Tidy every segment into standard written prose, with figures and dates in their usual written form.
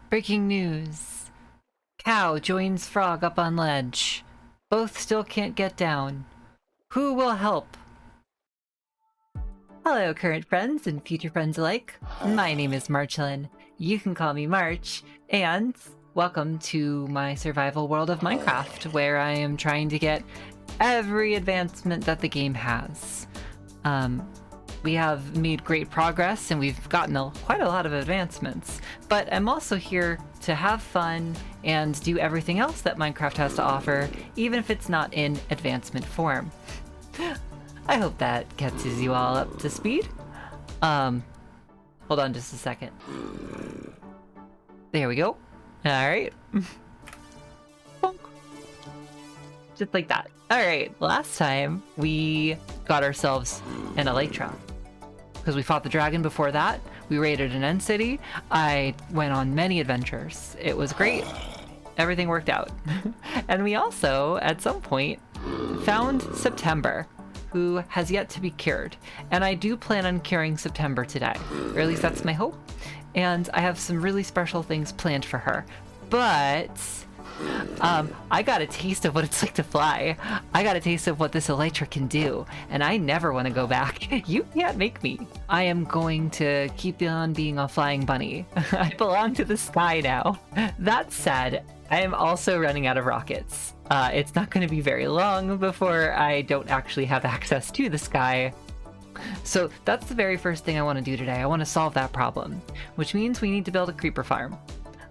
Breaking news. Cow joins frog up on ledge. Both still can't get down. Who will help? Hello, current friends and future friends alike. My name is Marchlin. You can call me March, and welcome to my survival world of Minecraft, where I am trying to get every advancement that the game has. We have made great progress and we've gotten quite a lot of advancements, but I'm also here to have fun and do everything else that Minecraft has to offer, even if it's not in advancement form. I hope that catches you all up to speed. Hold on just a second. There we go. All right. Just like that. All right, last time we got ourselves an elytra because we fought the dragon before that. We raided an end city. I went on many adventures. It was great. Everything worked out. And we also, at some point, found September, who has yet to be cured. And I do plan on curing September today, or at least that's my hope. And I have some really special things planned for her. But I got a taste of what it's like to fly. I got a taste of what this elytra can do, and I never want to go back. You can't make me. I am going to keep on being a flying bunny. I belong to the sky now. That said, I am also running out of rockets. It's not going to be very long before I don't actually have access to the sky. So that's the very first thing I want to do today. I want to solve that problem, which means we need to build a creeper farm.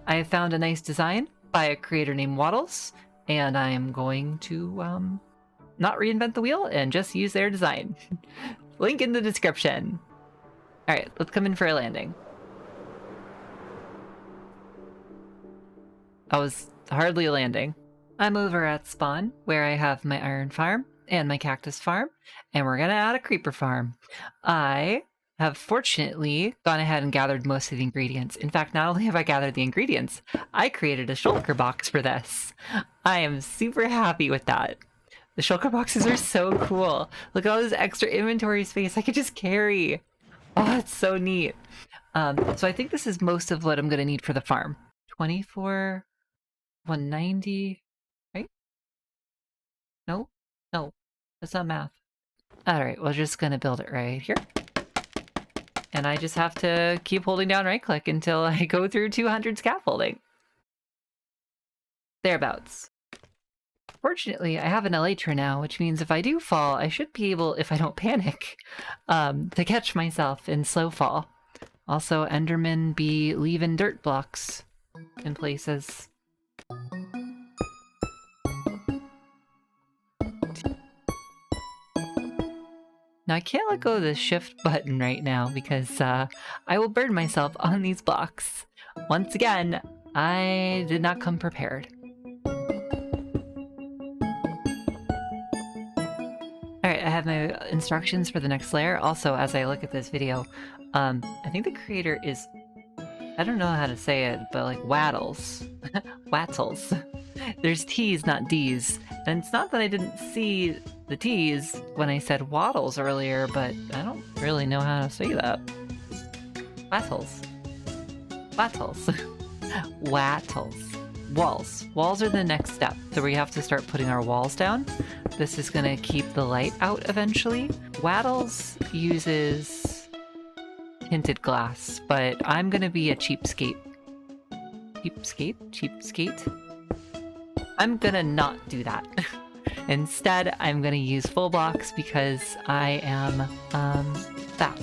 I have found a nice design by a creator named Waddles, and I am going to not reinvent the wheel and just use their design. Link in the description. All right, let's come in for a landing. I was hardly a landing. I'm over at spawn, where I have my iron farm and my cactus farm, and we're gonna add a creeper farm. I have fortunately gone ahead and gathered most of the ingredients. In fact, not only have I gathered the ingredients, I created a shulker box for this. I am super happy with that. The shulker boxes are so cool. Look at all this extra inventory space I could just carry. Oh, it's so neat. So I think this is most of what I'm going to need for the farm. 24, 190, right? No, that's not math. All right, we're just going to build it right here. And I just have to keep holding down right click until I go through 200 scaffolding. Thereabouts. Fortunately, I have an elytra now, which means if I do fall, I should be able, if I don't panic, to catch myself in slow fall. Also, Endermen be leaving dirt blocks in places. Now I can't let go of the shift button right now because I will burn myself on these blocks. Once again, I did not come prepared. Alright, I have my instructions for the next layer. Also, as I look at this video, I think the creator is, I don't know how to say it, but like Waddles. Wattles. There's T's, not D's. And it's not that I didn't see the T's when I said waddles earlier, but I don't really know how to say that. Wattles. Wattles. Wattles. Walls. Walls are the next step. So we have to start putting our walls down. This is going to keep the light out eventually. Waddles uses tinted glass, but I'm going to be a cheapskate. Cheapskate? I'm gonna not do that. Instead, I'm gonna use full blocks because I am, that.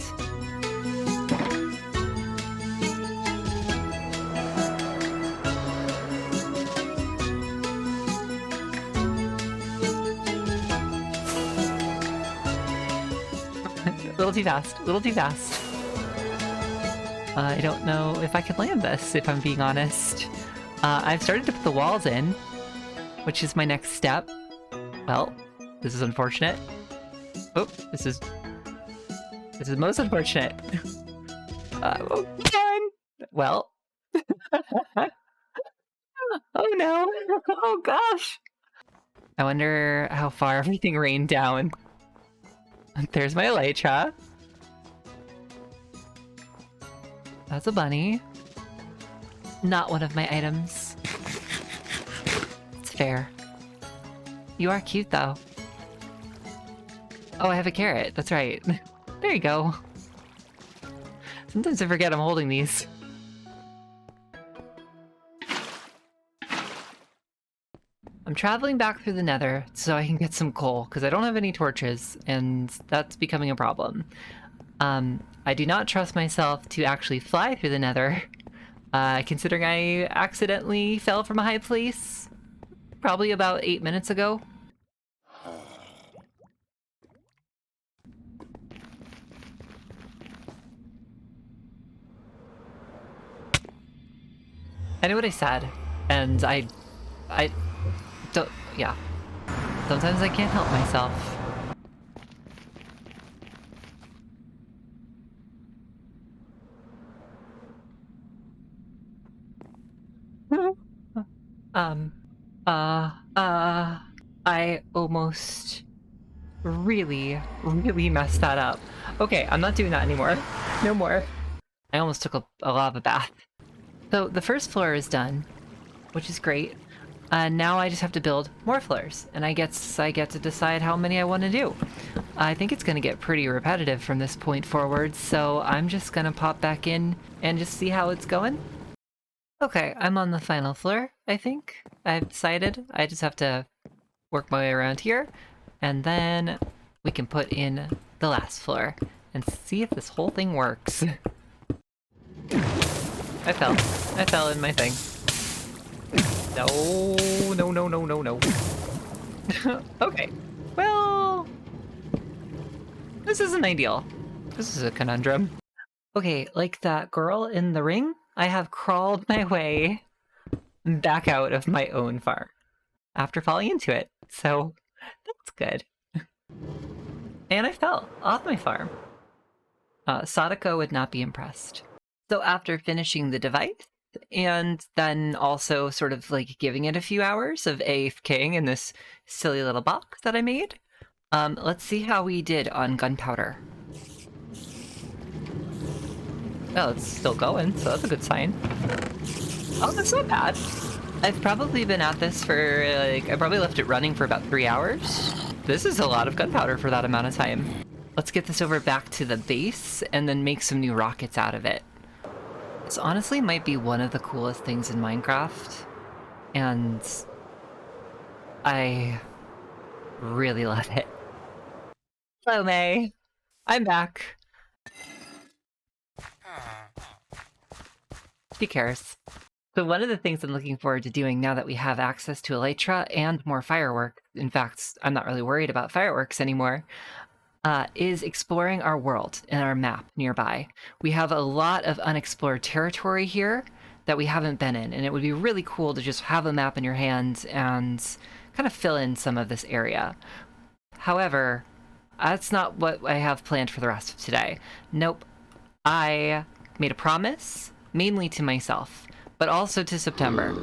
A little too fast. I don't know if I can land this, if I'm being honest. I've started to put the walls in, which is my next step. Well, this is unfortunate. Oh, this is most unfortunate. Oh, well. Oh no! Oh gosh! I wonder how far everything rained down. There's my elytra. That's a bunny. not one of my items. It's fair. You are cute, though. Oh, I have a carrot. That's right. There you go. Sometimes I forget I'm holding these. I'm traveling back through the Nether so I can get some coal, because I don't have any torches, and that's becoming a problem. I do not trust myself to actually fly through the Nether, considering I accidentally fell from a high place probably about 8 minutes ago. I know what I said, and I don't, yeah. Sometimes I can't help myself. I almost really messed that up. Okay, I'm not doing that anymore. No more. I almost took a lava bath. So the first floor is done, which is great. Now I just have to build more floors, and I get to decide how many I want to do. I think it's going to get pretty repetitive from this point forward, so I'm just going to pop back in and just see how it's going. Okay, I'm on the final floor, I think. I've decided. I just have to work my way around here, and then we can put in the last floor and see if this whole thing works. I fell in my thing. No. Okay. Well, this isn't ideal. This is a conundrum. Okay, like that girl in the ring, I have crawled my way back out of my own farm after falling into it. So that's good. And I fell off my farm. Sadako would not be impressed. So after finishing the device, and then also sort of like giving it a few hours of AFKing in this silly little box that I made, let's see how we did on gunpowder. Oh, it's still going, so that's a good sign. Oh, that's not bad. I've probably been at this for, like, I probably left it running for about 3 hours. This is a lot of gunpowder for that amount of time. Let's get this over back to the base and then make some new rockets out of it. This honestly might be one of the coolest things in Minecraft, and I really love it. Hello, May. I'm back. She cares. So one of the things I'm looking forward to doing now that we have access to Elytra and more fireworks, in fact, I'm not really worried about fireworks anymore, is exploring our world and our map nearby. We have a lot of unexplored territory here that we haven't been in, and it would be really cool to just have a map in your hands and kind of fill in some of this area. However, that's not what I have planned for the rest of today. Nope. I made a promise, mainly to myself, but also to September.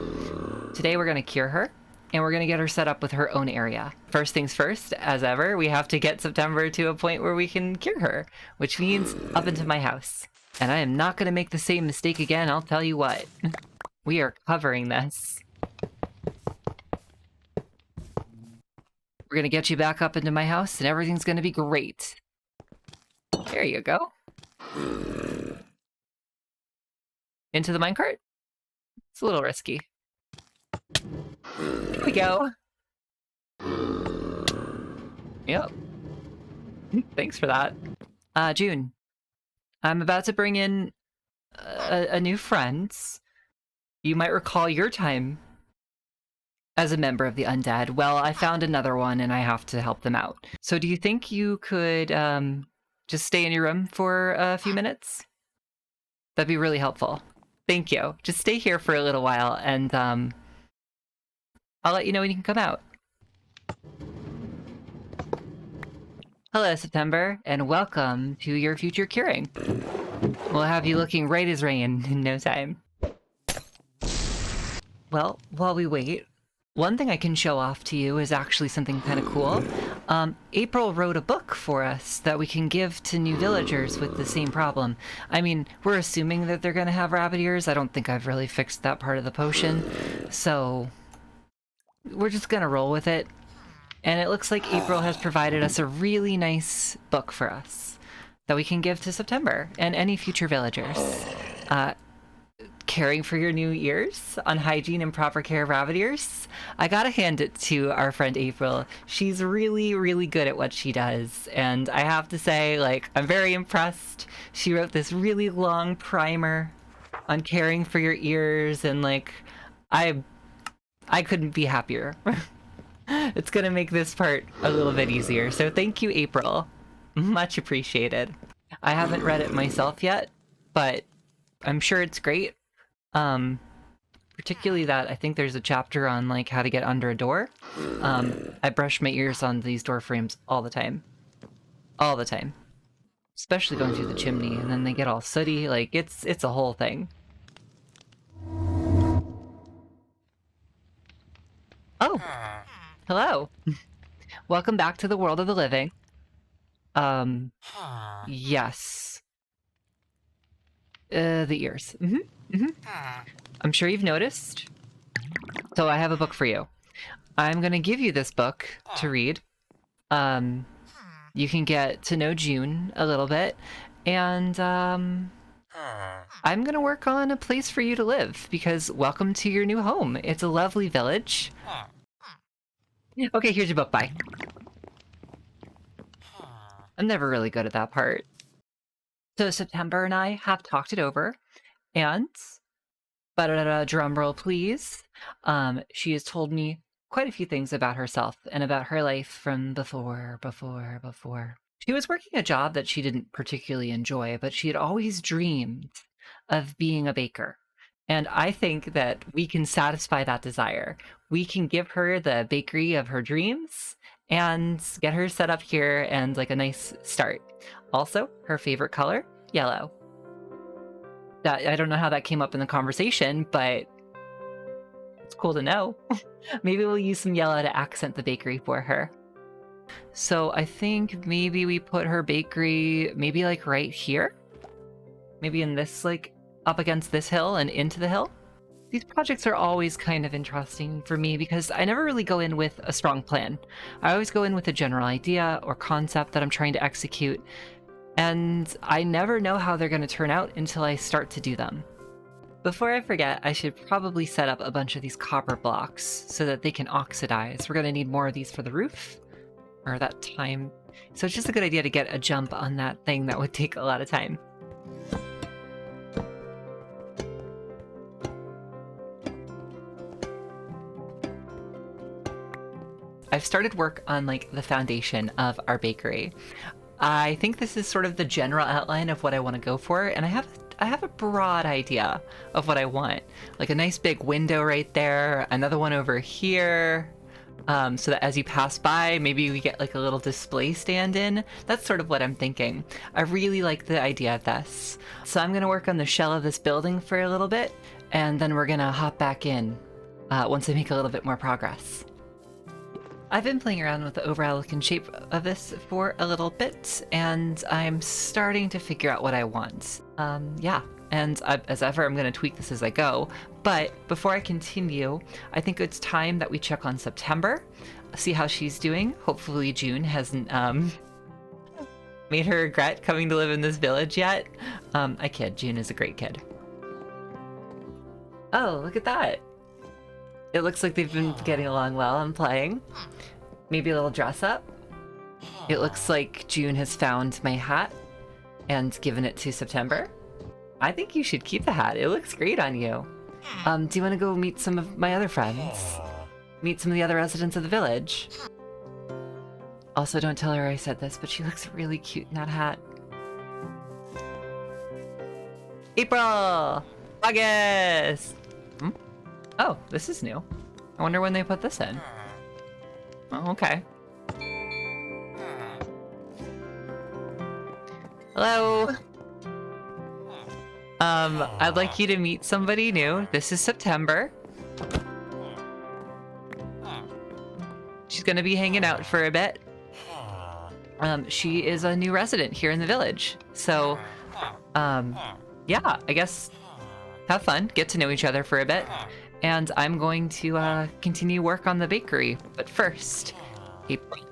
Today we're going to cure her, and we're going to get her set up with her own area. First things first, as ever, we have to get September to a point where we can cure her, which means up into my house. And I am not going to make the same mistake again, I'll tell you what. We are covering this. We're going to get you back up into my house, and everything's going to be great. There you go. Into the minecart? It's a little risky. There we go. Yep. Thanks for that. June, I'm about to bring in a new friend. You might recall your time as a member of the Undead. Well, I found another one and I have to help them out. So do you think you could just stay in your room for a few minutes? That'd be really helpful. Thank you. Just stay here for a little while and I'll let you know when you can come out. Hello, September, and welcome to your future curing. We'll have you looking right as rain in no time. Well, while we wait, one thing I can show off to you is actually something kind of cool. April wrote a book for us that we can give to new villagers with the same problem. I mean, we're assuming that they're gonna have rabbit ears. I don't think I've really fixed that part of the potion, so we're just gonna roll with it. And it looks like April has provided us a really nice book for us that we can give to September and any future villagers. Caring for your new ears on hygiene and proper care of rabbit ears. I gotta hand it to our friend April. She's really, really good at what she does. And I have to say, like, I'm very impressed. She wrote this really long primer on caring for your ears, and like, I couldn't be happier. It's gonna make this part a little bit easier. So thank you, April. Much appreciated. I haven't read it myself yet, but I'm sure it's great. Particularly that I think there's a chapter on like how to get under a door. I brush my ears on these door frames all the time. All the time. Especially going through the chimney, and then they get all sooty. Like, it's a whole thing. Oh! Hello! Welcome back to the world of the living. Yes. The ears. I'm sure you've noticed. So I have a book for you. I'm gonna give you this book to read. You can get to know June a little bit, and I'm gonna work on a place for you to live, because welcome to your new home. It's a lovely village. Okay, here's your book, bye. I'm never really good at that part. So September and I have talked it over, and drum roll please. She has told me quite a few things about herself and about her life from before. She was working a job that she didn't particularly enjoy, but she had always dreamed of being a baker. And I think that we can satisfy that desire. We can give her the bakery of her dreams and get her set up here and like a nice start. Also, her favorite color, yellow. I don't know how that came up in the conversation, but it's cool to know. Maybe we'll use some yellow to accent the bakery for her. So I think maybe we put her bakery maybe like right here? Maybe in this, like up against this hill and into the hill? These projects are always kind of interesting for me because I never really go in with a strong plan. I always go in with a general idea or concept that I'm trying to execute, and I never know how they're going to turn out until I start to do them. Before I forget, I should probably set up a bunch of these copper blocks so that they can oxidize. We're going to need more of these for the roof, or that time. So it's just a good idea to get a jump on that thing that would take a lot of time. I've started work on like the foundation of our bakery. I think this is sort of the general outline of what I want to go for, and I have a broad idea of what I want. Like a nice big window right there, another one over here, so that as you pass by, maybe we get like a little display stand in. That's sort of what I'm thinking. I really like the idea of this. So I'm gonna work on the shell of this building for a little bit, and then we're gonna hop back in once I make a little bit more progress. I've been playing around with the overall look and shape of this for a little bit, and I'm starting to figure out what I want. Yeah, and as ever, I'm going to tweak this as I go. But before I continue, I think it's time that we check on September, see how she's doing. Hopefully June hasn't made her regret coming to live in this village yet. I kid, June is a great kid. Oh, look at that. It looks like they've been getting along well and playing. Maybe a little dress up. It looks like June has found my hat and given it to September. I think you should keep the hat. It looks great on you. Do you want to go meet some of my other friends? Meet some of the other residents of the village? Also, don't tell her I said this, but she looks really cute in that hat. April! August! Oh, this is new. I wonder when they put this in. Oh, okay. Hello! I'd like you to meet somebody new. This is September. She's gonna be hanging out for a bit. She is a new resident here in the village. So, yeah, I guess have fun, get to know each other for a bit, and I'm going to continue work on the bakery. But first, April.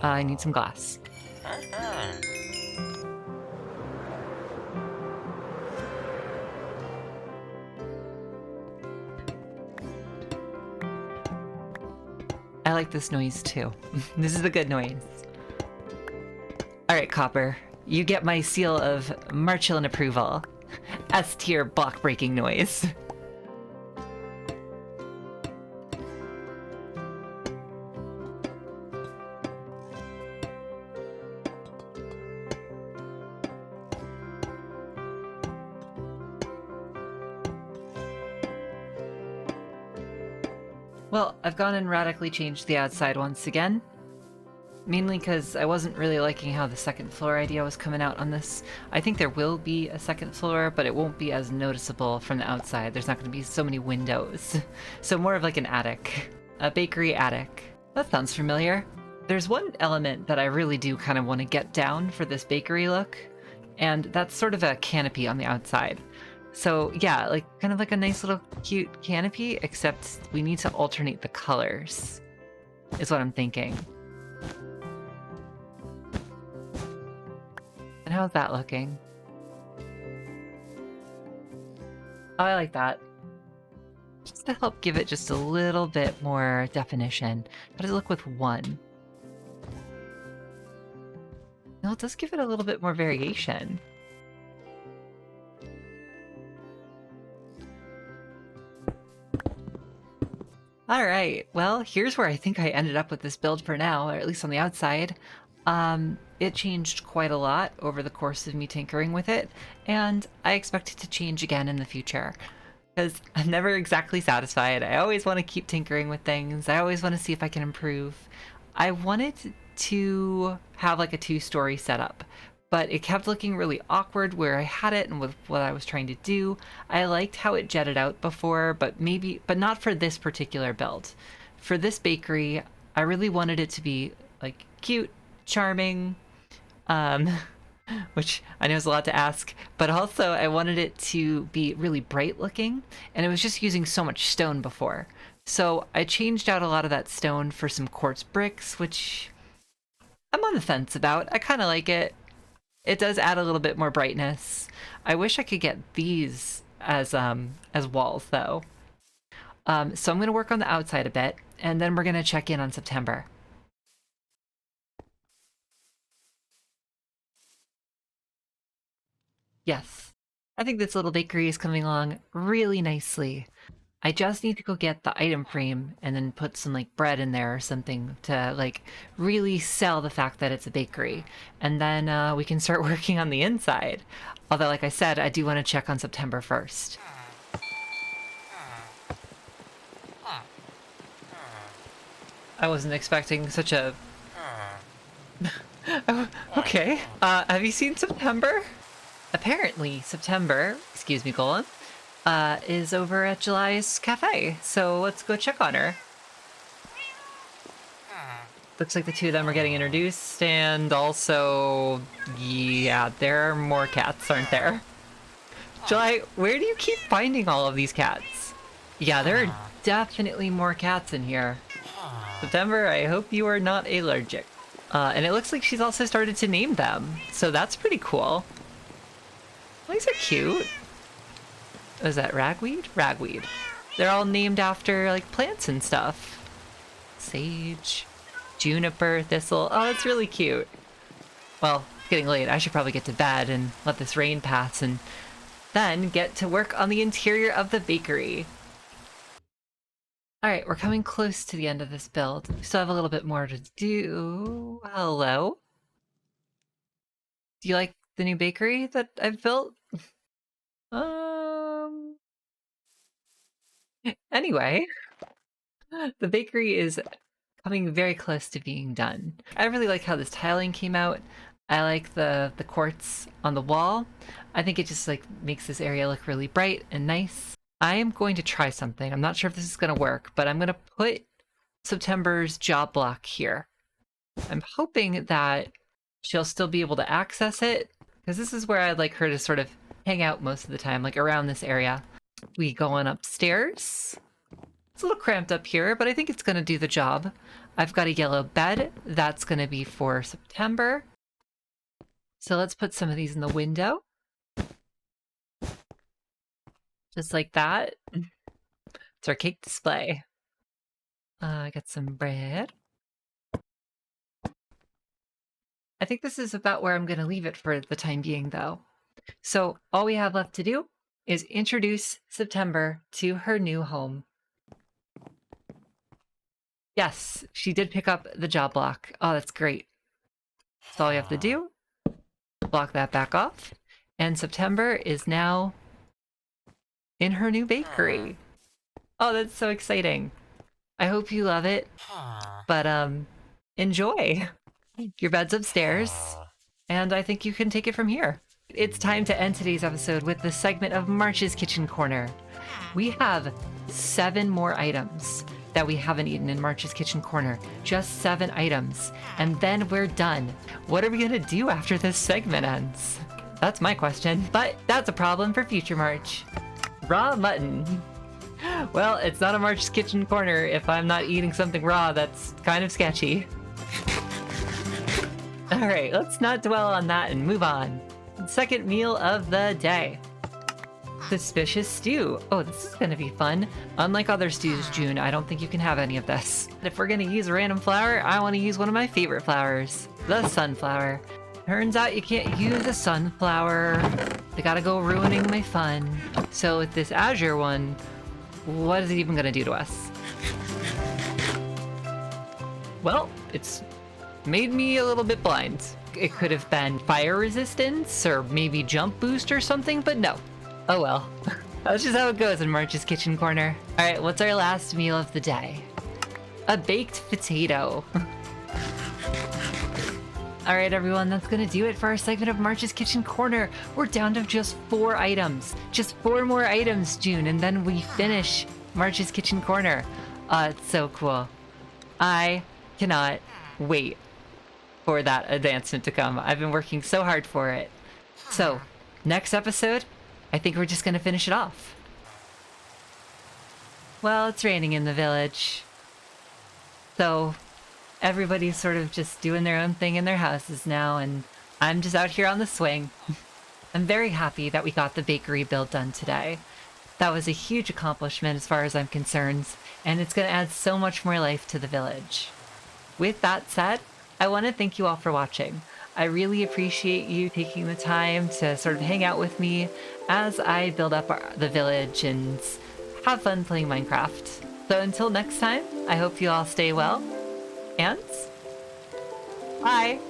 I need some glass. I like this noise too. This is a good noise. Alright, Copper. You get my seal of Marchillon approval. S tier block breaking noise. Well, I've gone and radically changed the outside once again. Mainly because I wasn't really liking how the second floor idea was coming out on this. I think there will be a second floor, but it won't be as noticeable from the outside. There's not going to be so many windows. So more of like an attic. A bakery attic. That sounds familiar. There's one element that I really do kind of want to get down for this bakery look, and that's sort of a canopy on the outside. So yeah, like kind of like a nice little cute canopy, except we need to alternate the colors, is what I'm thinking. And how's that looking? Oh, I like that. Just to help give it just a little bit more definition. How does it look with one? No, it does give it a little bit more variation. Alright, well, here's where I think I ended up with this build for now, or at least on the outside. It changed quite a lot over the course of me tinkering with it, and I expect it to change again in the future. Because I'm never exactly satisfied. I always want to keep tinkering with things. I always want to see if I can improve. I wanted to have like a two-story setup, but it kept looking really awkward where I had it and with what I was trying to do. I liked how it jetted out before, but not for this particular build. For this bakery, I really wanted it to be like cute, charming, which I know is a lot to ask, but also I wanted it to be really bright looking, and it was just using so much stone before. So I changed out a lot of that stone for some quartz bricks, which I'm on the fence about. I kind of like it. It does add a little bit more brightness. I wish I could get these as walls though. So I'm gonna work on the outside a bit, and then we're gonna check in on September. Yes, I think this little bakery is coming along really nicely. I just need to go get the item frame and then put some like bread in there or something to like really sell the fact that it's a bakery. And then we can start working on the inside. Although, like I said, I do want to check on September 1st. I wasn't expecting such a... Oh, okay. Have you seen September? Apparently, September, excuse me, Golem, is over at July's cafe, so let's go check on her. Looks like the two of them are getting introduced, and also, yeah, there are more cats, aren't there? July, where do you keep finding all of these cats? Yeah, there are definitely more cats in here. September, I hope you are not allergic. And it looks like she's also started to name them, so that's pretty cool. These are cute. Is that ragweed? Ragweed. They're all named after, like, plants and stuff. Sage, juniper, thistle. Oh, that's really cute. Well, it's getting late. I should probably get to bed and let this rain pass and then get to work on the interior of the bakery. Alright, we're coming close to the end of this build. We still have a little bit more to do. Hello? Do you like the new bakery that I've built? Anyway, the bakery is coming very close to being done. I really like how this tiling came out. I like the quartz on the wall. I think it just like makes this area look really bright and nice. I am going to try something. I'm not sure if this is going to work, but I'm going to put September's job block here. I'm hoping that she'll still be able to access it, because this is where I'd like her to sort of hang out most of the time, like around this area. We go on upstairs. It's a little cramped up here, but I think it's going to do the job. I've got a yellow bed. That's going to be for September. So let's put some of these in the window. Just like that. It's our cake display. I got some bread. I think this is about where I'm going to leave it for the time being, though. So all we have left to do is introduce September to her new home. Yes, she did pick up the job block. Oh, that's great. That's all we have to do. Block that back off. And September is now in her new bakery. Oh, that's so exciting. I hope you love it. But, enjoy. Your bed's upstairs. And I think you can take it from here. It's time to end today's episode with the segment of March's Kitchen Corner. We have 7 more items that we haven't eaten in March's Kitchen Corner. Just 7 items. And then we're done. What are we gonna do after this segment ends? That's my question. But that's a problem for future March. Raw mutton. Well, it's not a March's Kitchen Corner if I'm not eating something raw that's kind of sketchy. Alright, let's not dwell on that and move on. Second meal of the day. Suspicious stew. Oh, this is gonna be fun. Unlike other stews, June, I don't think you can have any of this. If we're gonna use a random flower, I want to use one of my favorite flowers, the sunflower. Turns out you can't use a sunflower. They gotta go ruining my fun. So with this azure one, what is it even gonna do to us? Well, it's made me a little bit blind. It could have been fire resistance or maybe jump boost or something, but no. Oh well. That's just how it goes in March's Kitchen Corner. Alright, what's our last meal of the day? A baked potato. Alright everyone, that's gonna do it for our segment of March's Kitchen Corner. We're down to just 4 items. Just 4 more items, June, and then we finish March's Kitchen Corner. It's so cool. I cannot wait for that advancement to come. I've been working so hard for it. So, next episode, I think we're just gonna finish it off. Well, it's raining in the village. So, everybody's sort of just doing their own thing in their houses now, and I'm just out here on the swing. I'm very happy that we got the bakery build done today. That was a huge accomplishment as far as I'm concerned, and it's gonna add so much more life to the village. With that said, I want to thank you all for watching. I really appreciate you taking the time to sort of hang out with me as I build up the village and have fun playing Minecraft. So until next time, I hope you all stay well, and bye!